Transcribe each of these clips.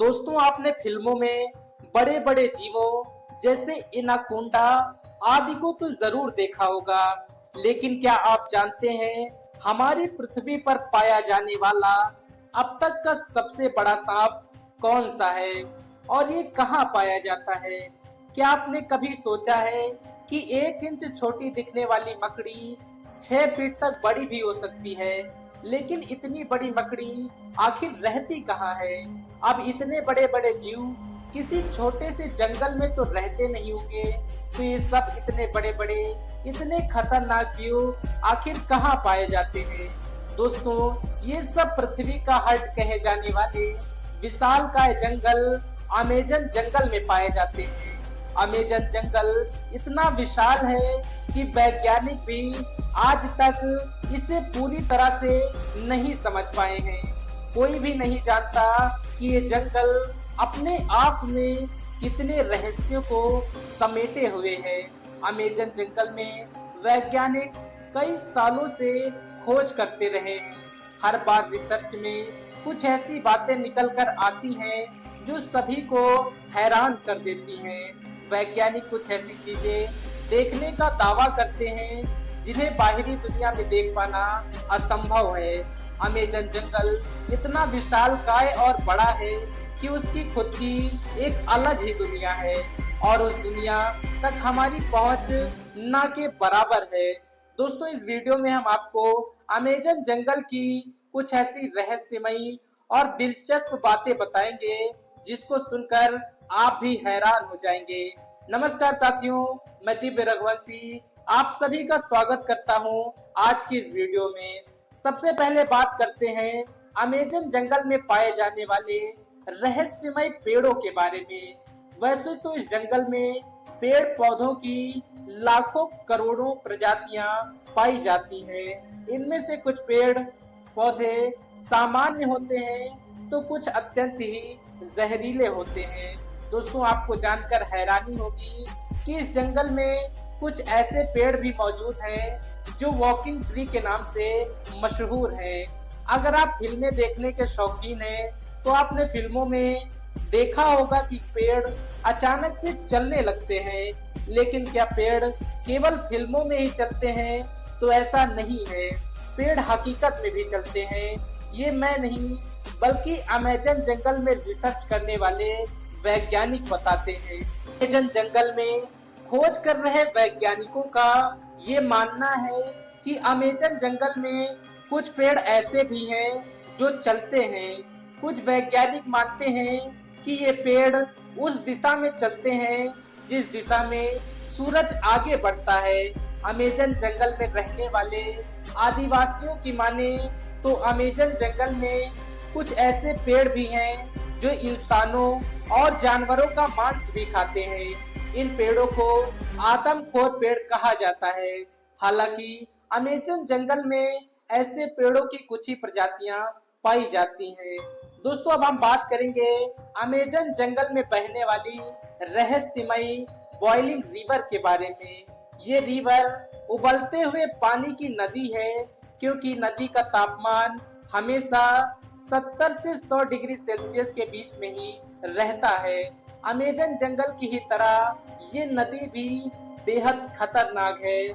दोस्तों आपने फिल्मों में बड़े बड़े जीवों जैसे एनाकोंडा आदि को तो जरूर देखा होगा, लेकिन क्या आप जानते हैं हमारी पृथ्वी पर पाया जाने वाला अब तक का सबसे बड़ा सांप कौन सा है और ये कहाँ पाया जाता है? क्या आपने कभी सोचा है कि 1 इंच छोटी दिखने वाली मकड़ी 6 फीट तक बड़ी भी हो सकती है, लेकिन इतनी बड़ी मकड़ी आखिर रहती कहाँ है? अब इतने बड़े बड़े जीव किसी छोटे से जंगल में तो रहते नहीं होंगे, तो ये सब इतने बड़े बड़े इतने खतरनाक जीव आखिर कहाँ पाए जाते हैं? दोस्तों ये सब पृथ्वी का हार्ट कहे जाने वाले विशालकाय जंगल अमेजन जंगल में पाए जाते हैं। अमेजन जंगल इतना विशाल है कि वैज्ञानिक भी आज तक इसे पूरी तरह से नहीं समझ पाए हैं। कोई भी नहीं जानता कि ये जंगल अपने आप में कितने रहस्यों को समेटे हुए है। अमेजन जंगल में वैज्ञानिक कई सालों से खोज करते रहे। हर बार रिसर्च में कुछ ऐसी बातें निकल कर आती हैं जो सभी को हैरान कर देती हैं। वैज्ञानिक कुछ ऐसी चीजें देखने का दावा करते हैं जिन्हें बाहरी दुनिया में देख पाना असंभव है। अमेजन जंगल इतना विशालकाय और बड़ा है कि उसकी खुद की एक अलग ही दुनिया है और उस दुनिया तक हमारी पहुंच ना के बराबर है। दोस्तों इस वीडियो में हम आपको अमेजन जंगल की कुछ ऐसी रहस्यमयी और दिलचस्प बातें बताएंगे जिसको सुनकर आप भी हैरान हो जाएंगे। नमस्कार साथियों, मैं दिव्य रघुवंशी आप सभी का स्वागत करता हूं आज की इस वीडियो में। सबसे पहले बात करते हैं अमेजन जंगल में पाए जाने वाले रहस्यमय पेड़ों के बारे में। वैसे तो इस जंगल में पेड़ पौधों की लाखों करोड़ों प्रजातियां पाई जाती हैं। इनमें से कुछ पेड़ पौधे सामान्य होते हैं तो कुछ अत्यंत ही जहरीले होते हैं। दोस्तों आपको जानकर हैरानी होगी कि इस जंगल में कुछ ऐसे पेड़ भी मौजूद हैं जो वॉकिंग ट्री के नाम से मशहूर हैं। अगर आप फिल्में देखने के शौकीन हैं तो आपने फिल्मों में देखा होगा कि पेड़ अचानक से चलने लगते हैं, लेकिन क्या पेड़ केवल फिल्मों में ही चलते हैं? तो ऐसा नहीं है, पेड़ हकीकत में भी चलते हैं। ये मैं नहीं बल्कि अमेजन जंगल में रिसर्च करने वाले वैज्ञानिक बताते हैं। अमेजन जंगल में खोज कर रहे वैज्ञानिकों का ये मानना है कि अमेजन जंगल में कुछ पेड़ ऐसे भी हैं जो चलते हैं। कुछ वैज्ञानिक मानते हैं कि ये पेड़ उस दिशा में चलते हैं जिस दिशा में सूरज आगे बढ़ता है। अमेजन जंगल में रहने वाले आदिवासियों की माने तो अमेजन जंगल में कुछ ऐसे पेड़ भी हैं जो इंसानों और जानवरों का मांस भी खाते हैं। इन पेड़ों को आदमखोर पेड़ कहा जाता है। हालांकि अमेजन जंगल में ऐसे पेड़ों की कुछ ही प्रजातियां पाई जाती हैं। दोस्तों अब हम बात करेंगे अमेजन जंगल में बहने वाली रहस्यमयी बॉइलिंग रिवर के बारे में। ये रिवर उबलते हुए पानी की नदी है, क्योंकि नदी का तापमान हमेशा 70 से 100 डिग्री सेल्सियस के बीच में ही रहता है। अमेजन जंगल की ही तरह ये नदी भी बेहद खतरनाक है,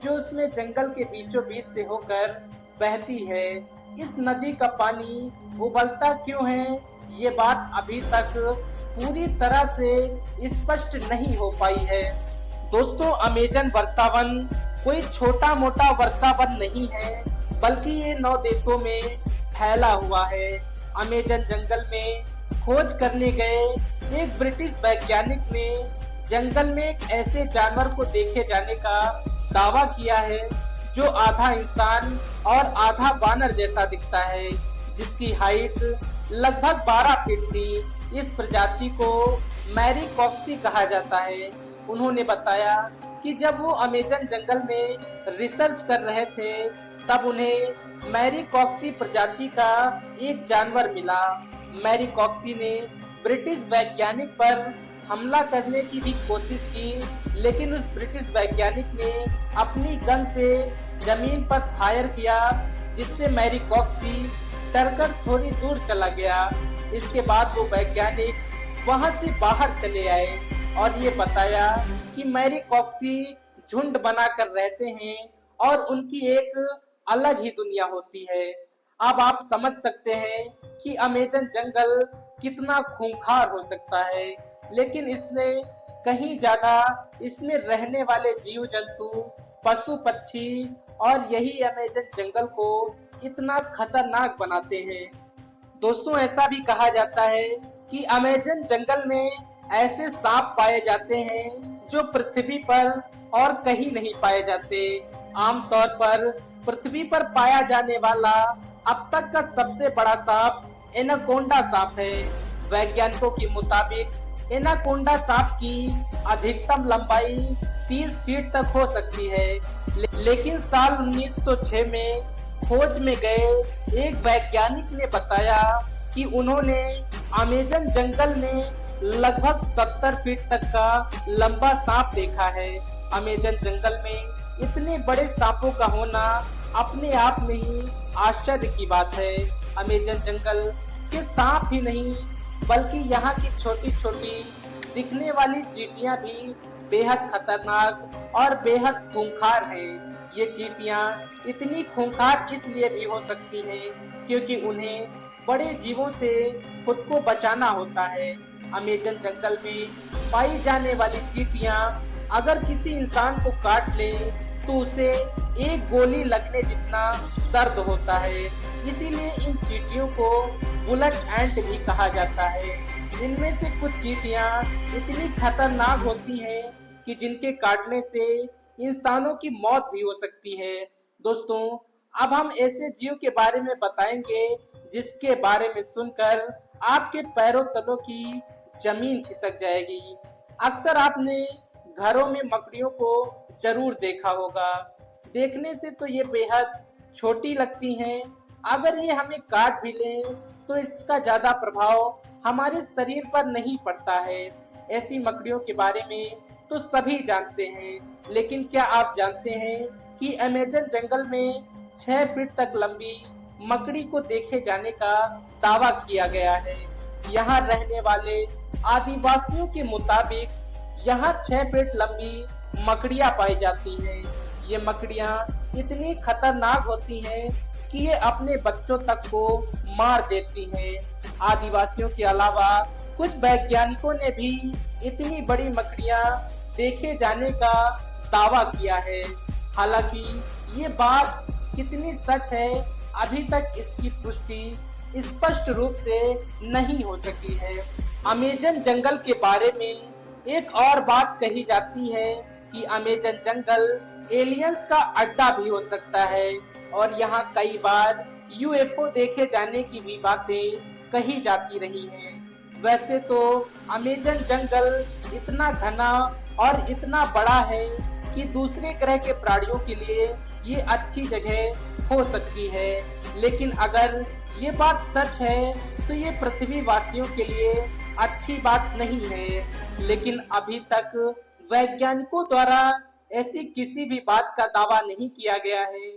जो उसमें जंगल के बीचों बीच से होकर बहती है। इस नदी का पानी उबलता क्यों है, ये बात अभी तक पूरी तरह से स्पष्ट नहीं हो पाई है। दोस्तों अमेजन वर्षावन कोई छोटा मोटा वर्षावन नहीं है, बल्कि ये 9 देशों में फैला हुआ है। अमेजन जंगल में खोज करने गए एक ब्रिटिश वैज्ञानिक ने जंगल में एक ऐसे जानवर को देखे जाने का दावा किया है जो आधा इंसान और आधा बानर जैसा दिखता है, जिसकी हाइट लगभग 12 फीट थी। इस प्रजाति को मैरीकॉक्सी कहा जाता है। उन्होंने बताया कि जब वो अमेजन जंगल में रिसर्च कर रहे थे तब उन्हें मैरीकॉक्सी प्रजाति का एक जानवर मिला। मैरीकॉक्सी ने ब्रिटिश वैज्ञानिक पर हमला करने की भी कोशिश की, लेकिन उस ब्रिटिश वैज्ञानिक ने अपनी गन से जमीन पर फायर किया, जिससे मैरीकॉक्सी डरकर थोड़ी दूर चला गया। इसके बाद वो वैज्ञानिक वहां से बाहर चले आए और ये बताया कि मैरीकॉक्सी झुंड बनाकर रहते हैं और उनकी एक अलग ही दुनिया होती है। अब आप समझ सकते हैं कि अमेजन जंगल कितना खूंखार हो सकता है, लेकिन इसमें कहीं ज्यादा इसमें रहने वाले जीव जंतु, पशु पक्षी और यही अमेजन जंगल को इतना खतरनाक बनाते हैं। दोस्तों, ऐसा भी कहा जाता है कि अमेजन जंगल में ऐसे सांप पाए जाते हैं जो पृथ्वी पर और कहीं नहीं पाए जाते। आमतौर पर पृथ्वी पर पाया जाने वाला अब तक का सबसे बड़ा सांप एनाकोंडा सांप है। वैज्ञानिकों के मुताबिक एनाकोंडा सांप की अधिकतम लंबाई 30 फीट तक हो सकती है, लेकिन साल 1906 में खोज में गए एक वैज्ञानिक ने बताया कि उन्होंने अमेजन जंगल में लगभग 70 फीट तक का लंबा सांप देखा है। अमेजन जंगल में इतने बड़े सांपों का होना अपने आप में ही आश्चर्य की बात है। अमेजन जंगल के सांप ही नहीं, बल्कि यहाँ की छोटी छोटी दिखने वाली चींटियां भी बेहद खतरनाक और बेहद खूंखार हैं। ये चींटियां इतनी खूंखार इसलिए भी हो सकती हैं क्योंकि उन्हें बड़े जीवों से खुद को बचाना होता है। अमेजन जंगल में पाई जाने वाली चींटियां अगर किसी इंसान को काट ले तो उसे एक गोली लगने जितना दर्द होता है। इसीलिए इन चींटियों को बुलेट एंट भी कहा जाता है। इनमें से कुछ चींटियां इतनी खतरनाक होती हैं कि जिनके काटने से इंसानों की मौत भी हो सकती है। दोस्तों, अब हम ऐसे जीव के बारे में बताएंगे जिसके बारे में सुनकर आपके पैरों तलों की जमीन खिसक जाएगी। अक्सर आपने घरों में मकड़ियों को जरूर देखा होगा। देखने से तो ये बेहद छोटी लगती हैं। अगर ये हमें काट भी लें तो इसका ज्यादा प्रभाव हमारे शरीर पर नहीं पड़ता है। ऐसी मकड़ियों के बारे में तो सभी जानते हैं, लेकिन क्या आप जानते हैं कि अमेजन जंगल में 6 फीट तक लंबी मकड़ी को देखे जाने का दावा किया गया है। यहाँ रहने वाले आदिवासियों के मुताबिक यहाँ 6 फीट लंबी मकड़ियाँ पाई जाती हैं। ये मकड़ियाँ इतनी खतरनाक होती हैं कि ये अपने बच्चों तक को मार देती हैं। आदिवासियों के अलावा कुछ वैज्ञानिकों ने भी इतनी बड़ी मकड़ियाँ देखे जाने का दावा किया है। हालांकि ये बात कितनी सच है, अभी तक इसकी पुष्टि स्पष्ट रूप से नहीं हो सकी है। अमेजन जंगल के बारे में एक और बात कही जाती है कि अमेजन जंगल एलियंस का अड्डा भी हो सकता है और यहाँ कई बार यूएफओ देखे जाने की भी बातें कही जाती रही हैं। वैसे तो अमेजन जंगल इतना घना और इतना बड़ा है कि दूसरे ग्रह के प्राणियों के लिए ये अच्छी जगह हो सकती है, लेकिन अगर ये बात सच है तो ये पृथ्वी वासियों के लिए अच्छी बात नहीं है। लेकिन अभी तक वैज्ञानिकों द्वारा ऐसी किसी भी बात का दावा नहीं किया गया है।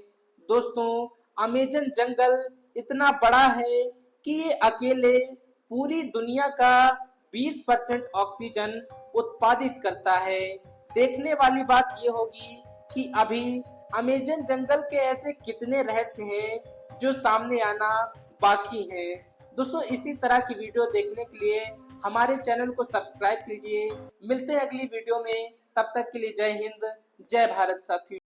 दोस्तों, अमेजन जंगल इतना बड़ा है कि ये अकेले पूरी दुनिया का 20% ऑक्सीजन उत्पादित करता है। देखने वाली बात ये होगी कि अभी अमेजन जंगल के ऐसे कितने रहस्य हैं जो सामने आना बाकी है। दोस्तों, इसी तरह की वीडियो देखने के लिए हमारे चैनल को सब्सक्राइब कीजिए। मिलते हैं अगली वीडियो में, तब तक के लिए जय हिंद, जय भारत साथियों।